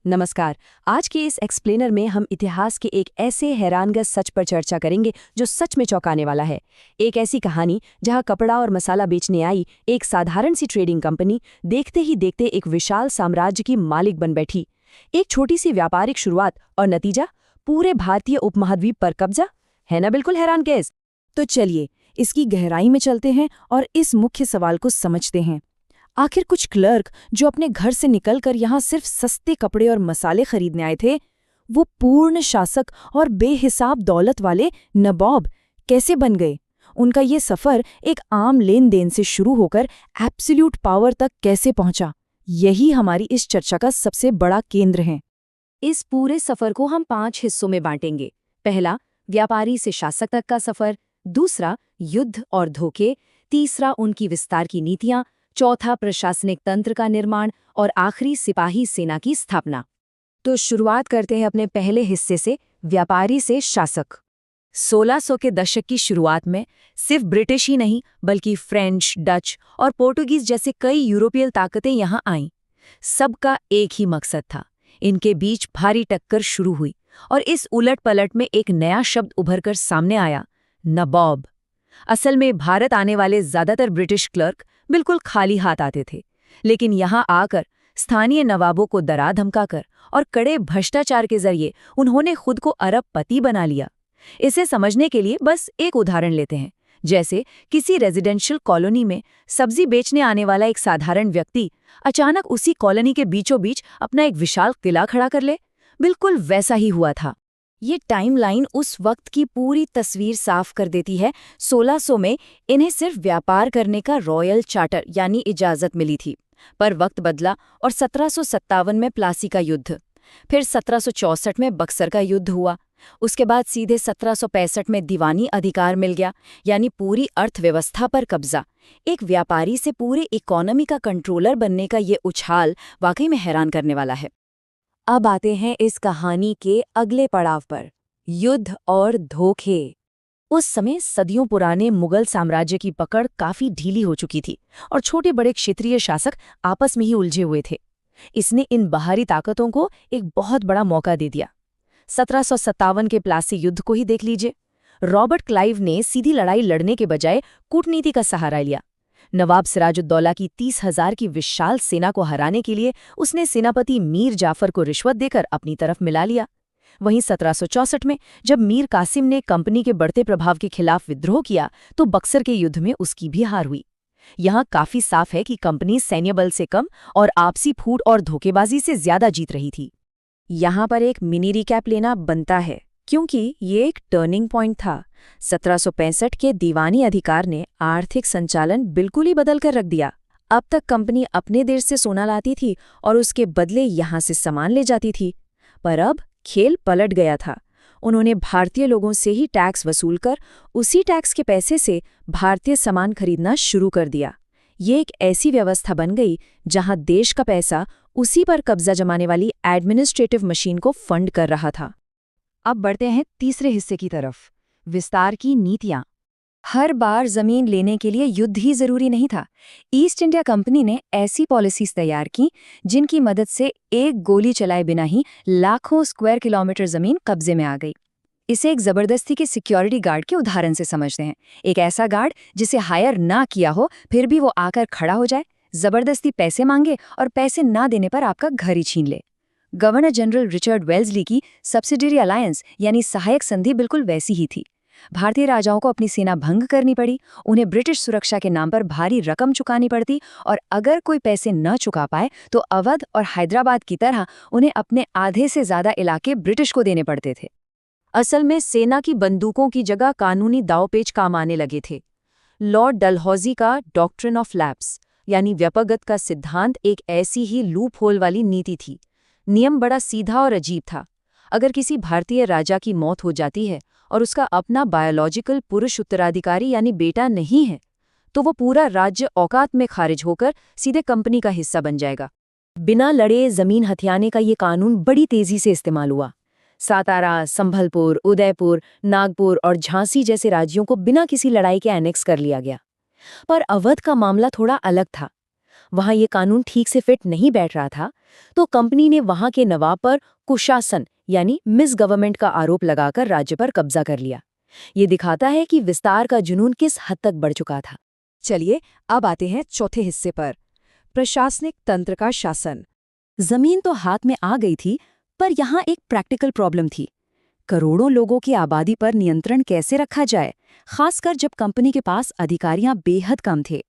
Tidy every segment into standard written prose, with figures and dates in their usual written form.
नमस्कार। आज के इस एक्सप्लेनर में हम इतिहास के एक ऐसे हैरानगेज सच पर चर्चा करेंगे जो सच में चौंकाने वाला है। एक ऐसी कहानी जहां कपड़ा और मसाला बेचने आई एक साधारण सी ट्रेडिंग कंपनी देखते ही देखते एक विशाल साम्राज्य की मालिक बन बैठी। एक छोटी सी व्यापारिक शुरुआत और नतीजा पूरे भारतीय उपमहाद्वीप पर कब्जा। है ना बिल्कुल हैरानगेज। तो चलिए इसकी गहराई में चलते हैं और इस मुख्य सवाल को समझते हैं। आखिर कुछ क्लर्क जो अपने घर से निकलकर यहाँ सिर्फ सस्ते कपड़े और मसाले खरीदने आए थे, वो पूर्ण शासक और बेहिसाब दौलत वाले नवाब कैसे बन गए? उनका ये सफ़र एक आम लेन देन से शुरू होकर एब्सोल्यूट पावर तक कैसे पहुंचा? यही हमारी इस चर्चा का सबसे बड़ा केंद्र है। इस पूरे सफर को हम 5 हिस्सों में बांटेंगे। पहला, व्यापारी से शासक तक का सफर। दूसरा, युद्ध और धोखे। तीसरा, उनकी विस्तार की नीतियां। चौथा, प्रशासनिक तंत्र का निर्माण। और आखिरी, सिपाही सेना की स्थापना। तो शुरुआत करते हैं अपने पहले हिस्से से, व्यापारी से शासक। 1600 के दशक की शुरुआत में सिर्फ ब्रिटिश ही नहीं बल्कि फ्रेंच, डच और पोर्टुगीज जैसे कई यूरोपीय ताकतें यहाँ आईं। सबका एक ही मकसद था। इनके बीच भारी टक्कर शुरू हुई और इस उलट-पलट में एक नया शब्द उभरकर सामने आया, नवाब। असल में भारत आने वाले ज्यादातर ब्रिटिश क्लर्क बिल्कुल खाली हाथ आते थे, लेकिन यहाँ आकर स्थानीय नवाबों को डरा धमकाकर और कड़े भ्रष्टाचार के जरिए उन्होंने खुद को अरबपति बना लिया। इसे समझने के लिए बस एक उदाहरण लेते हैं। जैसे किसी रेजिडेंशियल कॉलोनी में सब्जी बेचने आने वाला एक साधारण व्यक्ति अचानक उसी कॉलोनी के बीचों बीच अपना एक विशाल किला खड़ा कर ले। बिल्कुल वैसा ही हुआ था। ये टाइमलाइन उस वक्त की पूरी तस्वीर साफ कर देती है। 1600 में इन्हें सिर्फ व्यापार करने का रॉयल चार्टर यानी इजाज़त मिली थी, पर वक्त बदला और 1757 में प्लासी का युद्ध, फिर 1764 में बक्सर का युद्ध हुआ। उसके बाद सीधे 1765 में दीवानी अधिकार मिल गया, यानी पूरी अर्थव्यवस्था पर कब्जा। एक व्यापारी से पूरे इकोनॉमी का कंट्रोलर बनने का ये उछाल वाकई में हैरान करने वाला है। अब आते हैं इस कहानी के अगले पड़ाव पर, युद्ध और धोखे। उस समय सदियों पुराने मुगल साम्राज्य की पकड़ काफी ढीली हो चुकी थी और छोटे बड़े क्षेत्रीय शासक आपस में ही उलझे हुए थे। इसने इन बाहरी ताकतों को एक बहुत बड़ा मौका दे दिया। 1757 के प्लासी युद्ध को ही देख लीजिए। रॉबर्ट क्लाइव ने सीधी लड़ाई लड़ने के बजाय कूटनीति का सहारा लिया। नवाब सिराजुद्दौला की 30,000 की विशाल सेना को हराने के लिए उसने सेनापति मीर जाफर को रिश्वत देकर अपनी तरफ मिला लिया। वहीं 1764 में जब मीर कासिम ने कंपनी के बढ़ते प्रभाव के खिलाफ विद्रोह किया तो बक्सर के युद्ध में उसकी भी हार हुई। यहाँ काफी साफ है कि कंपनी सैन्य बल से कम और आपसी फूट और धोखेबाजी से ज्यादा जीत रही थी। यहाँ पर एक मिनी रिकैप लेना बनता है, क्योंकि ये एक टर्निंग पॉइंट था। 1765 के दीवानी अधिकार ने आर्थिक संचालन बिल्कुल ही बदल कर रख दिया। अब तक कंपनी अपने देश से सोना लाती थी और उसके बदले यहाँ से सामान ले जाती थी, पर अब खेल पलट गया था। उन्होंने भारतीय लोगों से ही टैक्स वसूल कर उसी टैक्स के पैसे से भारतीय सामान खरीदना शुरू कर दिया। ये एक ऐसी व्यवस्था बन गई जहाँ देश का पैसा उसी पर कब्जा जमाने वाली एडमिनिस्ट्रेटिव मशीन को फंड कर रहा था। अब बढ़ते हैं तीसरे हिस्से की तरफ, विस्तार की नीतियां। हर बार जमीन लेने के लिए युद्ध ही जरूरी नहीं था। ईस्ट इंडिया कंपनी ने ऐसी पॉलिसीज तैयार की जिनकी मदद से एक गोली चलाए बिना ही लाखों स्क्वायर किलोमीटर जमीन कब्जे में आ गई। इसे एक जबरदस्ती के सिक्योरिटी गार्ड के उदाहरण से समझते हैं। एक ऐसा गार्ड जिसे हायर ना किया हो फिर भी वो आकर खड़ा हो जाए, जबरदस्ती पैसे मांगे और पैसे ना देने पर आपका घर ही छीन ले। गवर्नर जनरल रिचर्ड वेल्सली की सब्सिडियरी अलायंस यानी सहायक संधि बिल्कुल वैसी ही थी। भारतीय राजाओं को अपनी सेना भंग करनी पड़ी, उन्हें ब्रिटिश सुरक्षा के नाम पर भारी रकम चुकानी पड़ती और अगर कोई पैसे न चुका पाए तो अवध और हैदराबाद की तरह उन्हें अपने आधे से ज्यादा इलाके ब्रिटिश को देने पड़ते थे। असल में सेना की बंदूकों की जगह कानूनी दावपेच काम आने लगे थे। लॉर्ड डलहौजी का डॉक्ट्रिन ऑफ लैप्स यानी व्यपगत का सिद्धांत एक ऐसी ही लूप होल वाली नीति थी। नियम बड़ा सीधा और अजीब था। अगर किसी भारतीय राजा की मौत हो जाती है और उसका अपना बायोलॉजिकल पुरुष उत्तराधिकारी यानी बेटा नहीं है, तो वो पूरा राज्य औकात में खारिज होकर सीधे कंपनी का हिस्सा बन जाएगा। बिना लड़े जमीन हथियाने का ये कानून बड़ी तेजी से इस्तेमाल हुआ। सातारा, संभलपुर, उदयपुर, नागपुर और झांसी जैसे राज्यों को बिना किसी लड़ाई के एनेक्स कर लिया गया। पर अवध का मामला थोड़ा अलग था। वहां ये कानून ठीक से फिट नहीं बैठ रहा था, तो कंपनी ने वहां के नवाब पर कुशासन यानी मिस गवर्नमेंट का आरोप लगाकर राज्य पर कब्जा कर लिया। ये दिखाता है कि विस्तार का जुनून किस हद तक बढ़ चुका था। चलिए अब आते हैं चौथे हिस्से पर, प्रशासनिक तंत्र का शासन। जमीन तो हाथ में आ गई थी, पर यहाँ एक प्रैक्टिकल प्रॉब्लम थी। करोड़ों लोगों की आबादी पर नियंत्रण कैसे रखा जाए, खासकर जब कंपनी के पास अधिकारियां बेहद कम थे।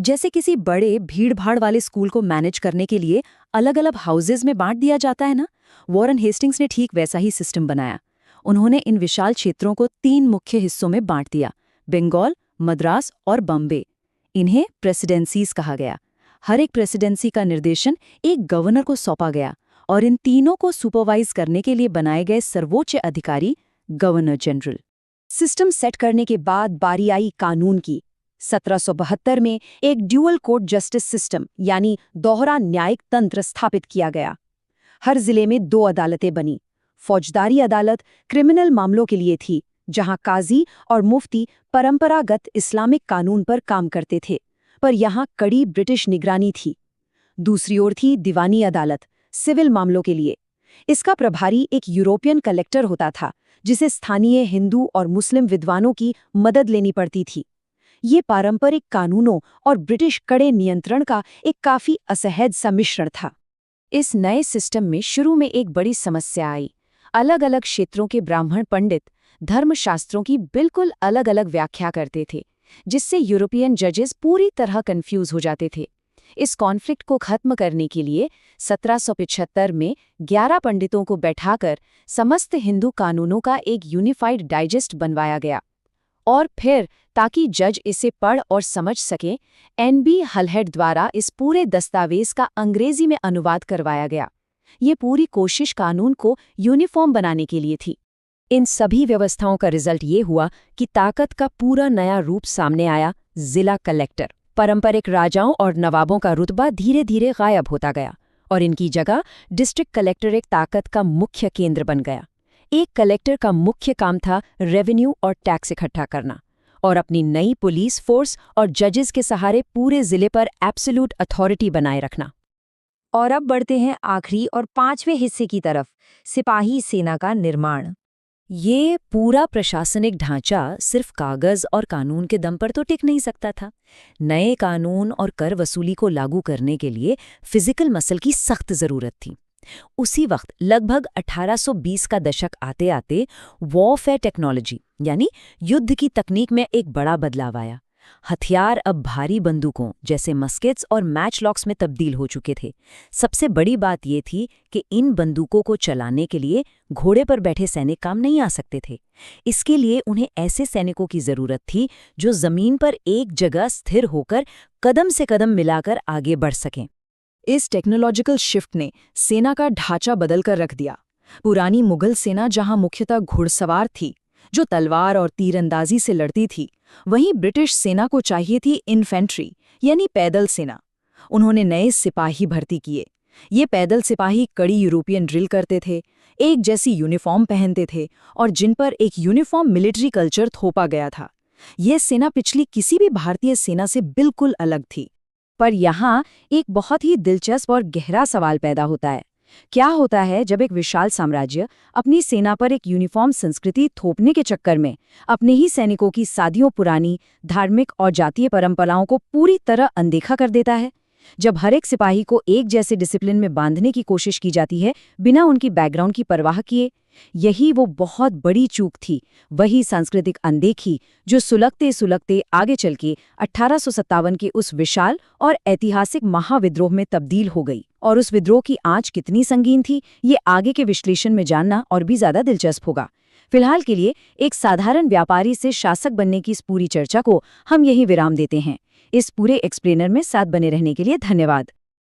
जैसे किसी बड़े भीड़-भाड़ वाले स्कूल को मैनेज करने के लिए अलग-अलग हाउसेज में बांट दिया जाता है ना, वॉरेन हेस्टिंग्स ने ठीक वैसा ही सिस्टम बनाया। उन्होंने इन विशाल क्षेत्रों को 3 मुख्य हिस्सों में बांट दिया, बंगाल, मद्रास और बॉम्बे। इन्हें प्रेसिडेंसीज कहा गया। हर एक प्रेसिडेंसी का निर्देशन एक गवर्नर को सौंपा गया और इन तीनों को सुपरवाइज करने के लिए बनाए गए सर्वोच्च अधिकारी गवर्नर जनरल। सिस्टम सेट करने के बाद बारी आई कानून की। 1772 में एक ड्यूअल कोर्ट जस्टिस सिस्टम यानी दोहरा न्यायिक तंत्र स्थापित किया गया। हर जिले में 2 अदालतें बनी। फौजदारी अदालत क्रिमिनल मामलों के लिए थी, जहां काजी और मुफ्ती परंपरागत इस्लामिक कानून पर काम करते थे, पर यहाँ कड़ी ब्रिटिश निगरानी थी। दूसरी ओर थी दीवानी अदालत, सिविल मामलों के लिए। इसका प्रभारी एक यूरोपियन कलेक्टर होता था, जिसे स्थानीय हिंदू और मुस्लिम विद्वानों की मदद लेनी पड़ती थी। ये पारंपरिक कानूनों और ब्रिटिश कड़े नियंत्रण का एक काफी असहज सम्मिश्रण था। इस नए सिस्टम में शुरू में एक बड़ी समस्या आई। अलग-अलग क्षेत्रों के ब्राह्मण पंडित धर्मशास्त्रों की बिल्कुल अलग-अलग व्याख्या करते थे, जिससे यूरोपियन जजेस पूरी तरह कंफ्यूज हो जाते थे। इस कॉन्फ्लिक्ट को खत्म करने के लिए 1775 में 11 पंडितों को बैठाकर समस्त हिंदू कानूनों का एक यूनिफाइड डाइजेस्ट बनवाया गया। और फिर ताकि जज इसे पढ़ और समझ सकें, एन.बी. हलहेड द्वारा इस पूरे दस्तावेज का अंग्रेजी में अनुवाद करवाया गया। ये पूरी कोशिश कानून को यूनिफॉर्म बनाने के लिए थी। इन सभी व्यवस्थाओं का रिजल्ट ये हुआ कि ताकत का पूरा नया रूप सामने आया, जिला कलेक्टर। पारंपरिक राजाओं और नवाबों का रुतबा धीरे धीरे गायब होता गया और इनकी जगह डिस्ट्रिक्ट कलेक्टर एक ताकत का मुख्य केंद्र बन गया। एक कलेक्टर का मुख्य काम था रेवेन्यू और टैक्स इकट्ठा करना और अपनी नई पुलिस फोर्स और जजेस के सहारे पूरे जिले पर एब्सोल्यूट अथॉरिटी बनाए रखना। और अब बढ़ते हैं आखिरी और 5वें हिस्से की तरफ, सिपाही सेना का निर्माण। ये पूरा प्रशासनिक ढांचा सिर्फ कागज और कानून के दम पर तो टिक नहीं सकता था। नए कानून और कर वसूली को लागू करने के लिए फिजिकल मसल की सख्त जरूरत थी। उसी वक्त लगभग 1820 का दशक आते आते वॉरफेयर टेक्नोलॉजी यानी युद्ध की तकनीक में एक बड़ा बदलाव आया। हथियार अब भारी बंदूकों जैसे मस्केट्स और मैचलॉक्स में तब्दील हो चुके थे। सबसे बड़ी बात ये थी कि इन बंदूकों को चलाने के लिए घोड़े पर बैठे सैनिक काम नहीं आ सकते थे। इसके लिए उन्हें ऐसे सैनिकों की जरूरत थी जो जमीन पर एक जगह स्थिर होकर कदम से कदम मिलाकर आगे बढ़ सकें। इस टेक्नोलॉजिकल शिफ्ट ने सेना का ढांचा बदलकर रख दिया। पुरानी मुगल सेना जहां मुख्यतः घुड़सवार थी, जो तलवार और तीरंदाजी से लड़ती थी, वहीं ब्रिटिश सेना को चाहिए थी इन्फेंट्री यानी पैदल सेना। उन्होंने नए सिपाही भर्ती किए। ये पैदल सिपाही कड़ी यूरोपियन ड्रिल करते थे, एक जैसी यूनिफॉर्म पहनते थे और जिन पर एक यूनिफॉर्म मिलिट्री कल्चर थोपा गया था। यह सेना पिछली किसी भी भारतीय सेना से बिल्कुल अलग थी। पर यहाँ एक बहुत ही दिलचस्प और गहरा सवाल पैदा होता है। क्या होता है जब एक विशाल साम्राज्य अपनी सेना पर एक यूनिफॉर्म संस्कृति थोपने के चक्कर में अपने ही सैनिकों की सदियों पुरानी धार्मिक और जातीय परंपराओं को पूरी तरह अनदेखा कर देता है? जब हर एक सिपाही को एक जैसे डिसिप्लिन में बांधने की कोशिश की जाती है बिना उनकी बैकग्राउंड की परवाह किए, यही वो बहुत बड़ी चूक थी, वही सांस्कृतिक अनदेखी जो सुलगते सुलगते आगे चल के 1857 के उस विशाल और ऐतिहासिक महाविद्रोह में तब्दील हो गई। और उस विद्रोह की आंच कितनी संगीन थी, ये आगे के विश्लेषण में जानना और भी ज्यादा दिलचस्प होगा। फिलहाल के लिए एक साधारण व्यापारी से शासक बनने की इस पूरी चर्चा को हम यही विराम देते हैं। इस पूरे एक्सप्लेनर में साथ बने रहने के लिए धन्यवाद।